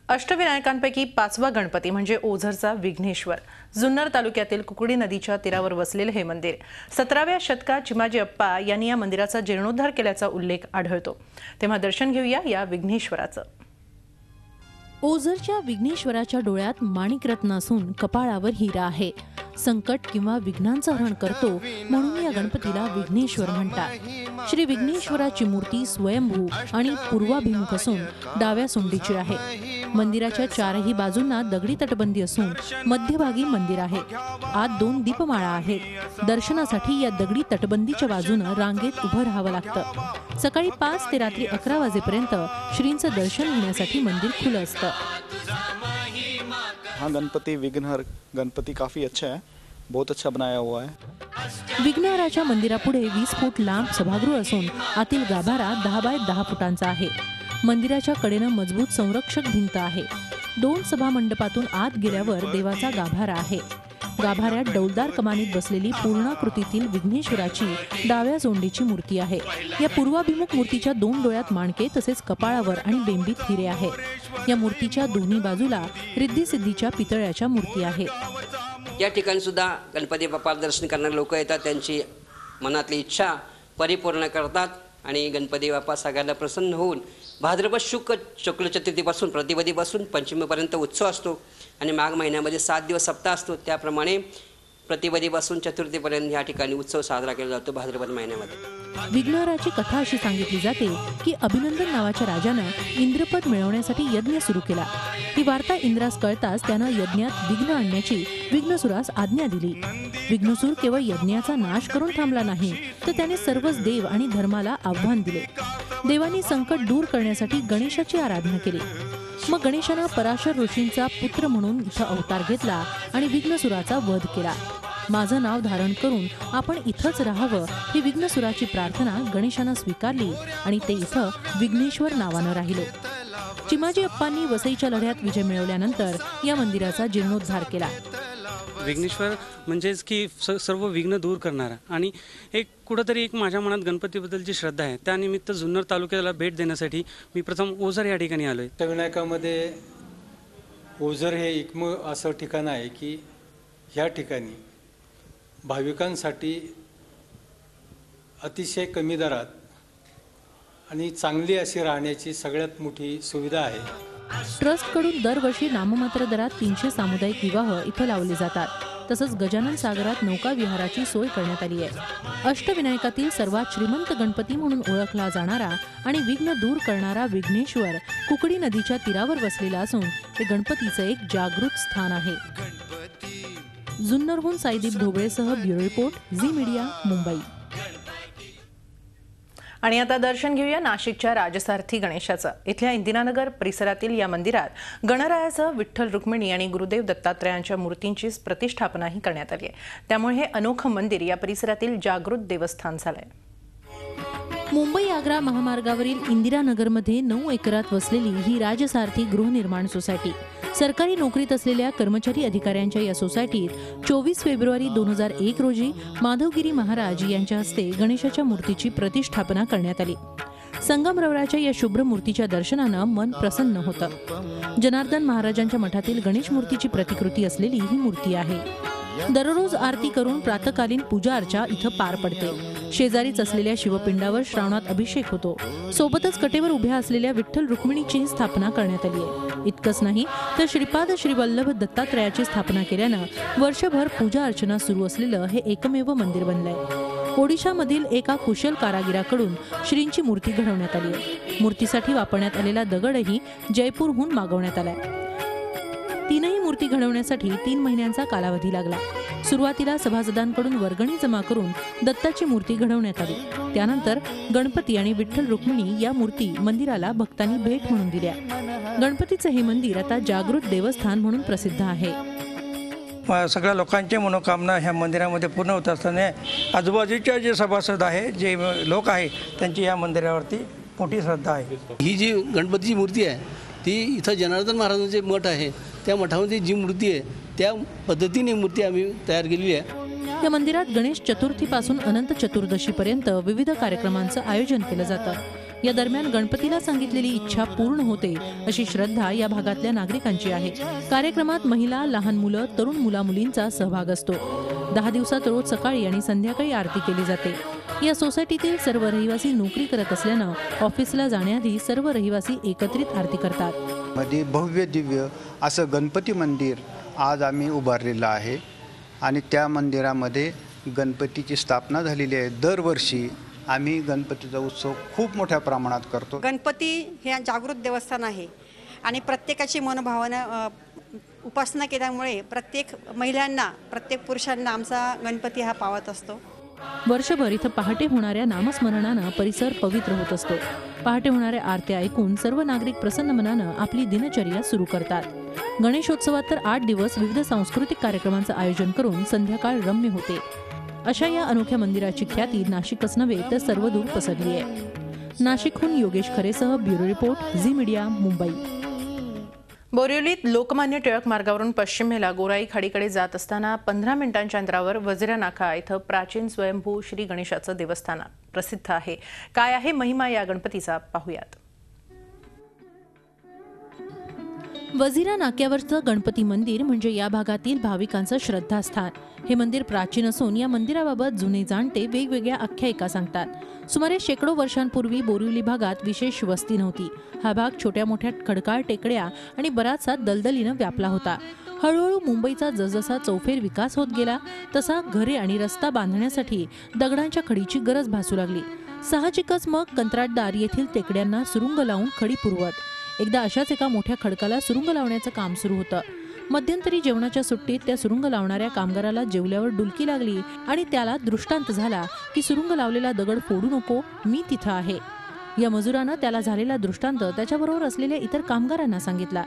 अष्टविनायकांपैकी पाचवा गणपती म्हणजे ओझरचा विघ्नेश्वर जुन्नर तालुक्यातील कुकडी नदीच्या तीरावर वसलेले हे मंदिर 17व्या शतकात चिमाजी अप्पा यांनी या मंदिराचा जीर्णोद्धार केल्याचा उल्लेख आढळतो। तेव्हा दर्शन घेऊया या विघ्नेश्वराचं। ओझरच्या विघ्नेश्वराच्या डोळ्यात माणिकरत्न असून कपाळावर हिरा आहे। संकट किंवा विघ्नांचं हरण करतो म्हणून या गणपतीला विघ्नेश्वर म्हणतात। श्री विघ्नेश्वराची मूर्ती स्वयंभू आणि पूर्वाभिमुख असून डाव्या सोंडीची आहे। मंदिराच्या चारही बाजूंना दगडी तटबंदी असून मध्यभागी मंदिर आहे। आत 2 दीपमाळा आहेत। दर्शनासाठी या दगडी तटबंदीच्या बाजूने रांगेत उभं राहावं लागतं। सकाळी 5 ते रात्री 11 वाजेपर्यंत श्रींचं दर्शन घेण्यासाठी मंदिर खुलं असतं। हाँ, गणपति विघ्नहर गणपति काफ़ी अच्छा है, बहुत अच्छा बनाया हुआ है। विघ्नहराच्या मंदिरापुढे 20 फूट लांब सभागृह असून आतील गाभारा 10 बाय 10 फुटांचा आहे। मंदिराच्या कडेनं मजबूत संरक्षक भिंत आहे। 2 सभा मंडपातून आत गेल्यावर देवाचा गाभारा आहे। गाभाऱ्यात डौलदार कमानीत बसलेली पूर्णाकृतीतील विघ्नेश्वराची डाव्या सोंडीची मूर्ती आहे। या पूर्वाभिमुख मूर्तीच्या 2 डोळ्यात माणके तसेच कपाळावर आणि बेंबीत हिरे आहेत। या मूर्तीच्या दोन्ही बाजूला रिद्धी सिद्धीच्या पितळ्याच्या मूर्ती आहेत। या ठिकाणी सुद्धा गणपती बाप्पा दर्शन करणारे लोक येतात, त्यांची मनातली इच्छा परिपूर्ण करतात आणि गणपती बाप्पा सगळ्यांना प्रसन्न होऊन भाद्रपद शुक्ल चतुर्थीपासून प्रतिपदीपासून पंचमीपर्यंत उत्सव असतो आणि माघ महिन्यामध्ये 7 दिवस सप्ताह असतो। त्याप्रमाणे प्रतिपदीपासून चतुर्थीपर्यंत या ठिकाणी उत्सव साजरा केला जातो भाद्रपद महिन्यामध्ये। विघ्नहराची कथा अशी सांगितली जाते की अभिनंदन नावाच्या राजानं इंद्रपद मिळवण्यासाठी यज्ञ सुरू केला। ही वार्ता इंद्रास कळताच त्यानं यज्ञात विघ्न आणण्याची विघ्नसुरास आज्ञा दिली। विघ्नसूर केवळ यज्ञाचा नाश करून थांबला नाही, तर त्याने सर्वच देव आणि धर्माला आव्हान दिले। देवांनी संकट दूर करण्यासाठी गणेशाची आराधना केली। मग गणेशानं पराशर ऋषींचा पुत्र म्हणून इथं अवतार घेतला आणि विघ्नसुराचा वध केला। माझं नाव धारण करून आपण इथंच राहावं ही विघ्नसुराची प्रार्थना गणेशानं स्वीकारली आणि ते इथं विघ्नेश्वर नावानं राहिले। चिमाजी अप्पांनी वसईच्या लढ्यात विजय मिळवल्यानंतर या मंदिराचा जीर्णोद्धार केला। विघ्नेश्वर म्हणजेच की सर्व विघ्न दूर करणारा आणि एक कुठेतरी एक माझ्या मनात गणपतीबद्दलची श्रद्धा आहे। त्यानिमित्त जुन्नर तालुक्याला भेट देण्यासाठी मी प्रथम ओझर या ठिकाणी आलोय। अष्टविनायकामध्ये ओझर हे एकमेव असं ठिकाण आहे की या ठिकाणी भाविकांसाठी अतिशय कमी दरात आणि चांगली अशी राहण्याची सगळ्यात मोठी सुविधा आहे। ट्रस्टकडून दरवर्षी नाममात्र दरात 300 सामुदायिक विवाह इथं लावले जातात। तसंच गजानन सागरात नौका विहाराची सोय करण्यात आली आहे। अष्टविनायकातील सर्वात श्रीमंत गणपती म्हणून ओळखला जाणारा आणि विघ्न दूर करणारा विघ्नेश्वर कुकडी नदीच्या तीरावर वसलेला असून हे गणपतीचं एक जागृत स्थान आहे। जुन्नरहून साईदीप ढोबळेसह bureau report Zee Media Mumbai. आणि आता दर्शन घेऊया नाशिकच्या राजसारथी गणेशाचं। इथल्या इंदिरानगर परिसरातील या मंदिरात गणरायाचं विठ्ठल रुक्मिणी आणि गुरुदेव दत्तात्रयांच्या मूर्तींची प्रतिष्ठापनाही करण्यात आली आहे। त्यामुळे हे अनोखं मंदिर या परिसरातील जागृत देवस्थान झालंय। मुंबई आग्रा महामार्गावरील इंदिरानगरमध्ये 9 एकरात वसलेली ही राजसारथी गृहनिर्माण सोसायटी। सरकारी नोकरीत असलेल्या कर्मचारी अधिकाऱ्यांच्या या सोसायटीत 24 फेब्रुवारी 2001 रोजी माधवगिरी महाराज यांच्या हस्ते गणेशाच्या मूर्तीची प्रतिष्ठापना करण्यात आली। संगमरवराच्या या शुभ्र मूर्तीच्या दर्शनानं मन प्रसन्न होतं। जनार्दन महाराजांच्या मठातील गणेश मूर्तीची प्रतिकृती असलेली ही मूर्ती आहे। दररोज आरती करून प्रातःकालीन पूजा अर्चा इथं पार पडते। शेजारीच असलेल्या शिवपिंडावर श्रावणात अभिषेक होतो। सोबतच कटेवर उभ्या असलेल्या विठ्ठल रुक्मिणीची स्थापना करण्यात आली आहे। इतकंच नाही तर श्रीपाद श्रीवल्लभ दत्तात्रयाची स्थापना केल्यानं वर्षभर पूजा अर्चना सुरू असलेलं हे एकमेव मंदिर बनलंय। ओडिशामधील एका कुशल कारागिराकडून श्रींची मूर्ती घडवण्यात आली आहे। मूर्तीसाठी वापरण्यात आलेला दगडही जयपूरहून मागवण्यात आलाय। तीनही मूर्ती घडवण्यासाठी 3 महिन्यांचा कालावधी लागला। सुरुवातीला सभासदांकडून वर्गणी जमा करून दत्ताची मूर्ती घडवण्यात आली। त्यानंतर गणपती आणि विठ्ठल रुक्मिणी या मूर्ती मंदिराला भक्तांनी भेट म्हणून दिल्या। गणपतीचं हे मंदिर आता जागृत देवस्थान म्हणून प्रसिद्ध आहे। सगळ्या लोकांच्या मनोकामना ह्या मंदिरामध्ये पूर्ण होत असताना आजूबाजूचे जे सभासद आहे, जे लोक आहे, त्यांची या मंदिरावरती मोठी श्रद्धा आहे। ही जी गणपतीची मूर्ती आहे ती इथं जनार्दन महाराजांचे मठ आहे, त्या मठामध्ये जी मूर्ती आहे त्या पद्धतीने मूर्ती आम्ही तयार केलेली आहे। या मंदिरात गणेश चतुर्थीपासून अनंत चतुर्दशीपर्यंत विविध कार्यक्रमांचं आयोजन केलं जातं। या दरम्यान गणपतीला सांगितलेली इच्छा पूर्ण होते अशी श्रद्धा या भागातल्या नागरिकांची आहे. कार्यक्रमात महिला, लहान मुलं, तरुण मुला-मुलींचा सहभाग असतो. 10 दिवसात रोज सकाळी आणि संध्याकाळी आरती केली जाते. या सोसायटीतील सर्व रहिवासी नोकरी करत असल्यानं ऑफिसला जाण्याआधी सर्व रहिवासी एकत्रित आरती करतात. मध्ये भव्य दिव्य असं गणपती मंदिर आज आम्ही उभारलेलं आहे आणि त्या मंदिरामध्ये गणपतीची स्थापना झालेली आहे. दरवर्षी आम्ही गणपतीचा उत्सव खूप मोठ्या प्रमाणात करतो. गणपती हे जागृत देवस्थान आहे आणि प्रत्येकाची मनोभावना उपासना केल्यामुळे प्रत्येक महिलांना, प्रत्येक पुरुषांना आमचा गणपती हा पावत असतो. वर्षभर इथं पहाटे होणाऱ्या नामस्मरणानं परिसर पवित्र होत असतो. पहाटे होणाऱ्या आरत्या ऐकून सर्व नागरिक प्रसन्न मनानं आपली दिनचर्या सुरू करतात. गणेशोत्सवात तर 8 दिवस विविध सांस्कृतिक कार्यक्रमांचं आयोजन करून संध्याकाळ रम्य होते. अशा या अनोख्या मंदिराची ख्याती नाशिकच नव्हे तर सर्वदूर पसरली आहे. नाशिकहून योगेश खरेसह bureau report, Zee Media, Mumbai. बोरिवलीत लोकमान्य टिळक मार्गावरून पश्चिमेला गोराई खाडीकडे जात असताना 15 मिनिटांच्या अंतरावर वजिरा नाका इथं प्राचीन स्वयंभू श्री गणेशाचं देवस्थान प्रसिद्ध आहे. काय आहे महिमा या गणपतीचा, पाहूयात. वजिरा नाक्यावरचं गणपती मंदिर म्हणजे या भागातील भाविकांचं श्रद्धास्थान. हे मंदिर प्राचीन असून या मंदिराबाबत जुने जाणते वेगवेगळ्या आख्यायिका सांगतात. सुमारे शेकडो वर्षांपूर्वी बोरिवली भागात विशेष वस्ती नव्हती. हा भाग छोट्या मोठ्या खडकाळ टेकड्या आणि बराचसा दलदलीनं व्यापला होता. हळूहळू मुंबईचा जसजसा चौफेर विकास होत गेला तसा घरे आणि रस्ता बांधण्यासाठी दगडांच्या खडीची गरज भासू लागली. साहजिकच मग कंत्राटदार येथील टेकड्यांना सुरुंग लावून खडी पुरवत. एकदा अशाच एका मोठ्या खडकाला सुरुंग लावण्याचं काम सुरू होतं. मध्यंतरी जेवणाच्या सुट्टीत त्या सुरुंग लावणाऱ्या कामगाराला जेवल्यावर डुलकी लागली आणि त्याला दृष्टांत झाला की सुरुंग लावलेला दगड फोडू नको, मी तिथं आहे. या मजुरानं त्याला झालेला दृष्टांत त्याच्याबरोबर असलेल्या इतर कामगारांना सांगितला.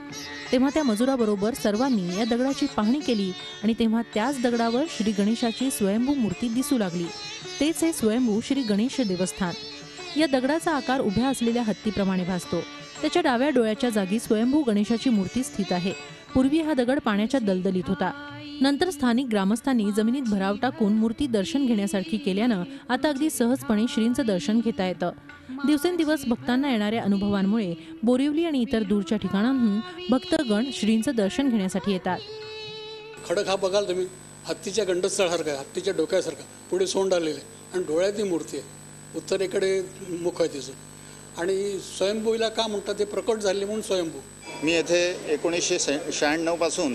तेव्हा त्या मजुराबरोबर सर्वांनी या दगडाची पाहणी केली आणि तेव्हा त्याच दगडावर श्री गणेशाची स्वयंभू मूर्ती दिसू लागली. तेच हे स्वयंभू श्री गणेश देवस्थान. या दगडाचा आकार उभ्या असलेल्या हत्तीप्रमाणे भासतो. त्याच्या डाव्या डोळ्याच्या जागी स्वयंभू गणेशाची मूर्ती स्थित आहे. पूर्वी हा दगड पाण्याच्या दलदलीत होता. नंतर स्थानिक ग्रामस्थांनी जमिनीत भराव टाकून मूर्ती दर्शन घेण्यासारखी केल्यानं आता अगदी सहजपणे श्रींचं दर्शन घेता येतं. दिवसेंदिवस भक्तांना येणाऱ्या अनुभवांमुळे बोरिवली आणि इतर दूरच्या ठिकाणांहून भक्तगण श्रींचं दर्शन घेण्यासाठी येतात. खडक हा बघाल तुम्ही, हत्तीच्या गंडस्थळासारखा आहे, हत्तीच्या डोक्यासारखा, पुढे सोंड आलेले आणि डोळ्यातली मूर्ती आहे. उत्तरेकडे मुख आहे तिचं. आणि स्वयंभूला का म्हणतात, ते प्रकट झाले म्हणून स्वयंभू. मी येथे 1996 पासून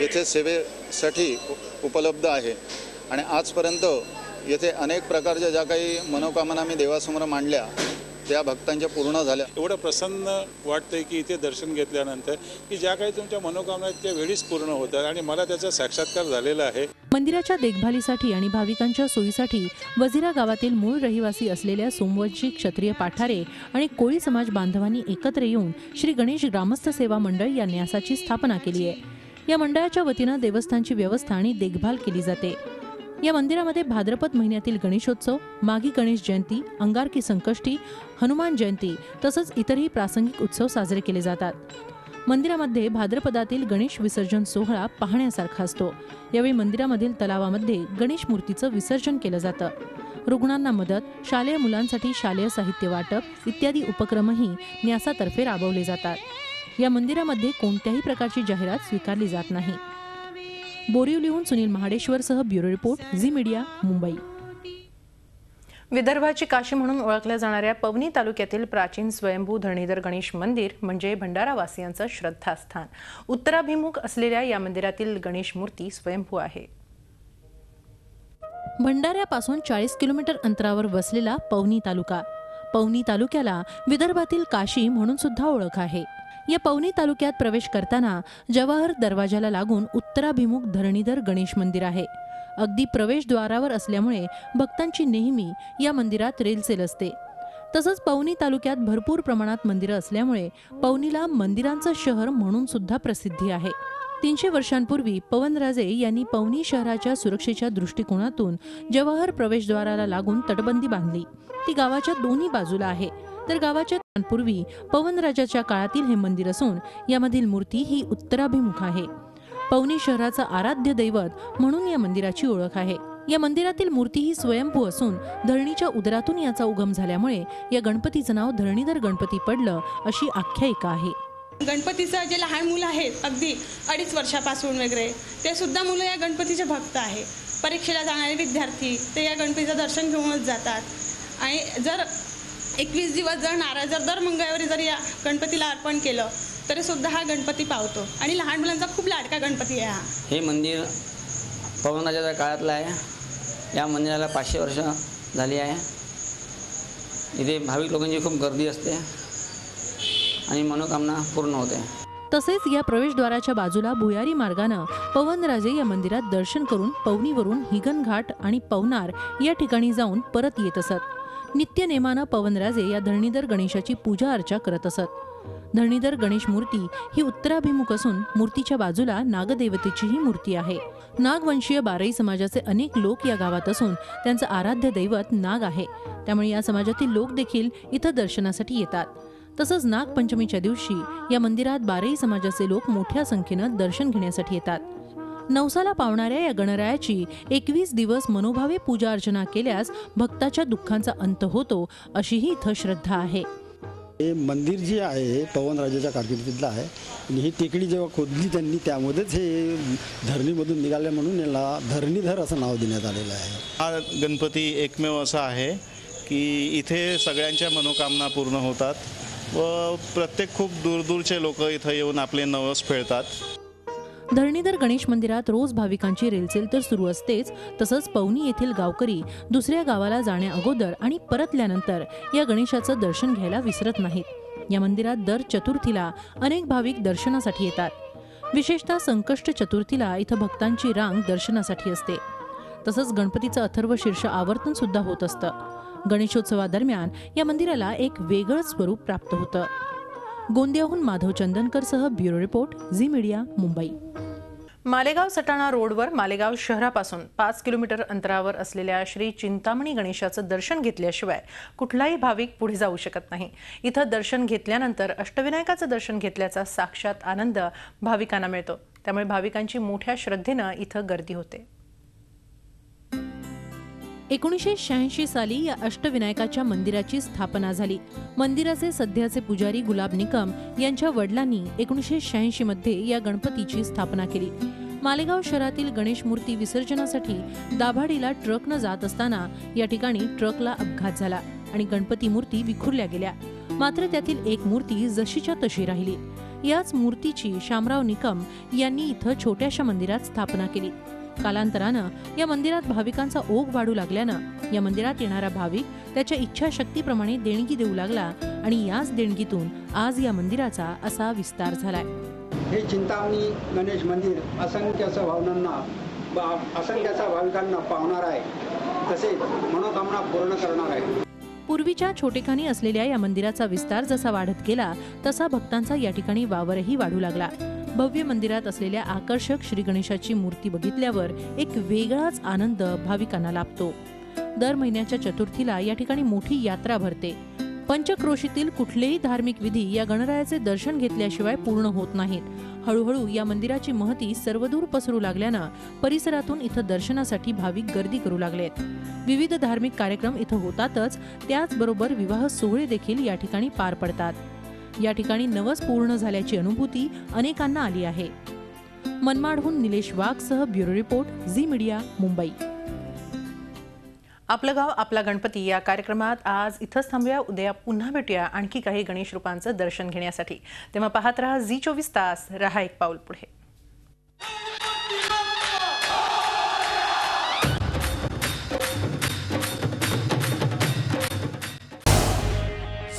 येथे सेवेसाठी उपलब्ध आहे आणि आजपर्यंत येथे अनेक प्रकारच्या ज्या काही मनोकामना मी देवासमोर मांडल्या त्या भक्तांच्या पूर्ण झाल्या. एवढं प्रसन्न वाटतंय की इथे दर्शन घेतल्यानंतर की ज्या काही तुमच्या मनोकामना आहेत त्या वेळीच पूर्ण होतात आणि मला त्याचा साक्षात्कार झालेला आहे. मंदिराच्या देखभालीसाठी आणि भाविकांच्या सोयीसाठी वजिरा गावातील मूळ रहिवासी असलेल्या सोमवंशी, क्षत्रिय, पाठारे आणि कोळी समाज बांधवांनी एकत्र येऊन श्री गणेश ग्रामस्थ सेवा मंडळ या न्यासाची स्थापना केली आहे. या मंडळाच्या वतीनं देवस्थानची व्यवस्था आणि देखभाल केली जाते. या मंदिरामध्ये भाद्रपद महिन्यातील गणेशोत्सव, माघी गणेश जयंती, अंगारकी संकष्टी, हनुमान जयंती तसंच इतरही प्रासंगिक उत्सव साजरे केले जातात. मंदिरामध्ये भाद्रपदातील गणेश विसर्जन सोहळा पाहण्यासारखा असतो. यावेळी मंदिरामधील तलावामध्ये गणेश मूर्तीचं विसर्जन केलं जातं. रुग्णांना मदत, शालेय मुलांसाठी शालेय साहित्य वाटप इत्यादी उपक्रमही न्यासातर्फे राबवले जातात. या मंदिरामध्ये कोणत्याही प्रकारची जाहिरात स्वीकारली जात नाही. बोरिवलीहून सुनील महाडेश्वरसह bureau report, Zee Media, Mumbai. विदर्भाची काशी म्हणून ओळखल्या जाणाऱ्या पवनी तालुक्यातील प्राचीन स्वयंभू धरणीधर गणेश मंदिर म्हणजे भंडारावासियांचं श्रद्धास्थान. उत्तराभिमुख असलेल्या या मंदिरातील गणेश मूर्ती स्वयंभू आहे. भंडाऱ्यापासून 40 किलोमीटर अंतरावर वसलेला पवनी तालुका. पवनी तालुक्याला विदर्भातील काशी म्हणून सुद्धा ओळख आहे. या पवनी तालुक्यात प्रवेश करताना जवाहर दरवाजाला लागून उत्तराभिमुख धरणीधर गणेश मंदिर आहे. अगदी प्रवेशद्वारावर असल्यामुळे भक्तांची नेहमी या मंदिरात रेलचेल असते. तसंच पवनी तालुक्यात भरपूर प्रमाणात मंदिरं असल्यामुळे पवनीला मंदिरांचं शहर म्हणून सुद्धा प्रसिद्धी आहे. 300 वर्षांपूर्वी पवनराजे यांनी पवनी शहराच्या सुरक्षेच्या दृष्टिकोनातून जवाहर प्रवेशद्वाराला लागून तटबंदी बांधली. ती गावाच्या दोन्ही बाजूला आहे. तर गावाच्या पूर्वी पवनराजाच्या काळातील हे मंदिर असून यामधील मूर्ती ही उत्तराभिमुख आहे. पवनी शहराचं आराध्य दैवत म्हणून या मंदिराची ओळख आहे. या मंदिरातील मूर्ती ही स्वयंभू असून धरणीच्या उदरातून याचा उगम झाल्यामुळे या गणपतीचं नाव धरणीधर गणपती पडलं अशी आख्यायिका आहे. गणपतीचं जे लहान मुलं आहेत अगदी 2.5 वर्षापासून वगैरे ते सुद्धा मुलं या गणपतीचे भक्त आहे. परीक्षेला जाणारे विद्यार्थी ते या गणपतीचं दर्शन घेऊनच जातात. आणि जर 21 दिवस जर नारळ जर दर मंगळवारी जर या गणपतीला अर्पण केलं तरी सुद्धा हा गणपती पावतो. आणि लहान मुलांचा खूप लाडका गणपती आहे हा. हे मंदिर पवनराजाच्या काळातलं आहे. या मंदिराला 500 वर्ष झाली आहे. इथे भाविक लोकांची खूप गर्दी असते आणि मनोकामना पूर्ण होते. तसेच या प्रवेशद्वाराच्या बाजूला भुयारी मार्गानं पवनराजे या मंदिरात दर्शन करून पवनीवरून हिंगणघाट आणि पवनार या ठिकाणी जाऊन परत येत असत. नित्यनेमानं पवनराजे या धरणीधर गणेशाची पूजा अर्चा करत असत. धरणीधर गणेश मूर्ती ही उत्तराभिमुख असून मूर्तीच्या बाजूला नागदेवतेचीही मूर्ती आहे. नागवंशीय बाराई समाजाचे अनेक लोक या गावात असून त्यांचं आराध्य दैवत नाग आहे. त्यामुळे या समाजातील लोक देखील इथं दर्शनासाठी येतात. तसंच नागपंचमीच्या दिवशी या मंदिरात बाराई समाजाचे लोक मोठ्या संख्येनं दर्शन घेण्यासाठी येतात. नवसाला पावणाऱ्या या गणरायाची 21 दिवस मनोभावे पूजा अर्चना केल्यास भक्ताच्या दुःखांचा अंत होतो अशीही इथं श्रद्धा आहे. हे मंदिर जे आहे पवनराजाच्या कारकिर्दीतलं आहे आणि ही टेकडी जेव्हा खोदली त्यांनी त्यामध्येच हे धरणीमधून निघाले म्हणून याला धरणीधर असं नाव देण्यात आलेलं आहे. हा गणपती एकमेव असा आहे की इथे सगळ्यांच्या मनोकामना पूर्ण होतात व प्रत्येक खूप दूरदूरचे लोक इथं येऊन आपले नवस फेडतात. धरणीधर गणेश मंदिरात रोज भाविकांची रेलचेल तर सुरू असतेच. तसंच पवनी येथील गावकरी दुसऱ्या गावाला जाण्या अगोदर आणि परतल्यानंतर या गणेशाचं दर्शन घ्यायला विसरत नाहीत. या मंदिरात दर चतुर्थीला अनेक भाविक दर्शनासाठी येतात. विशेषतः संकष्ट चतुर्थीला इथं भक्तांची रांग दर्शनासाठी असते. तसंच गणपतीचं अथर्व शीर्ष आवर्तन सुद्धा होत असतं. गणेशोत्सवादरम्यान या मंदिराला एक वेगळंच स्वरूप प्राप्त होतं. गोंदियाहून माधव चंदनकरसह bureau report, Zee Media, Mumbai. Malegaon Satana रोडवर मालेगाव शहरापासून 5 किलोमीटर अंतरावर असलेल्या श्री चिंतामणी गणेशाचं दर्शन घेतल्याशिवाय कुठलाही भाविक पुढे जाऊ शकत नाही. इथं दर्शन घेतल्यानंतर अष्टविनायकाचं दर्शन घेतल्याचा साक्षात आनंद भाविकांना मिळतो. त्यामुळे भाविकांची मोठ्या श्रद्धेनं इथं गर्दी होते. 1986 साली या अष्टविनायकाच्या मंदिराची स्थापना झाली. मंदिराचे सध्याचे पुजारी गुलाब निकम यांच्या वडिलांनी 1986 मध्ये या गणपतीची स्थापना केली. मालेगाव शहरातील गणेश मूर्ती विसर्जनासाठी दाभाडीला ट्रकनं जात असताना या ठिकाणी ट्रकला अपघात झाला आणि गणपती मूर्ती विखुरल्या गेल्या. मात्र त्यातील एक मूर्ती जशीच्या तशी राहिली. याच मूर्तीची शामराव निकम यांनी इथं छोट्याशा मंदिरात स्थापना केली. कालांतरानं या मंदिरात भाविकांचा ओघ वाढू लागल्यानं या मंदिरात येणारा भाविक त्याच्या इच्छाशक्तीप्रमाणे देणगी देऊ लागला आणि याच देणगीतून आज या मंदिराचा असा विस्तार झालाय. हे चिंतामणी गणेश मंदिर असंख्याच्या भाविकांना पावणार आहे, तसेच मनोकामना पूर्ण करणार आहे. पूर्वीच्या छोटेखानी असलेल्या या मंदिराचा विस्तार जसा वाढत गेला तसा भक्तांचा या ठिकाणी वावरही वाढू लागला. भव्य मंदिरात असलेल्या आकर्षक श्री गणेशाची मूर्ती बघितल्यावर एक वेगळाच आनंद भाविकांना लाभतो. दर महिन्याच्या चतुर्थीला या ठिकाणी मोठी यात्रा भरते. पंचक्रोशीतील कुठलेही धार्मिक विधी या गणरायाचे दर्शन घेतल्याशिवाय पूर्ण होत नाहीत. हळूहळू या मंदिराची महती सर्वदूर पसरू लागल्यानं परिसरातून इथं दर्शनासाठी भाविक गर्दी करू लागलेत. विविध धार्मिक कार्यक्रम इथं होतातच, त्याचबरोबर विवाह सोहळे देखील या ठिकाणी पार पडतात. या ठिकाणी नवस पूर्ण झाल्याची अनुभूती अनेकांना आली आहे. मनमाडहून निलेश वाघसह bureau report, Zee Media, Mumbai. आपलं गाव आपला गणपती या कार्यक्रमात आज इथंच थांबूया. उद्या पुन्हा भेटूया आणखी काही गणेश रूपांचं दर्शन घेण्यासाठी. तेव्हा पाहत रहा झी 24 तास, रहा एक पाऊल पुढे.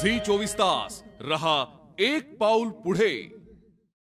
झी 24 तास, रहा एक पाऊल पुढे.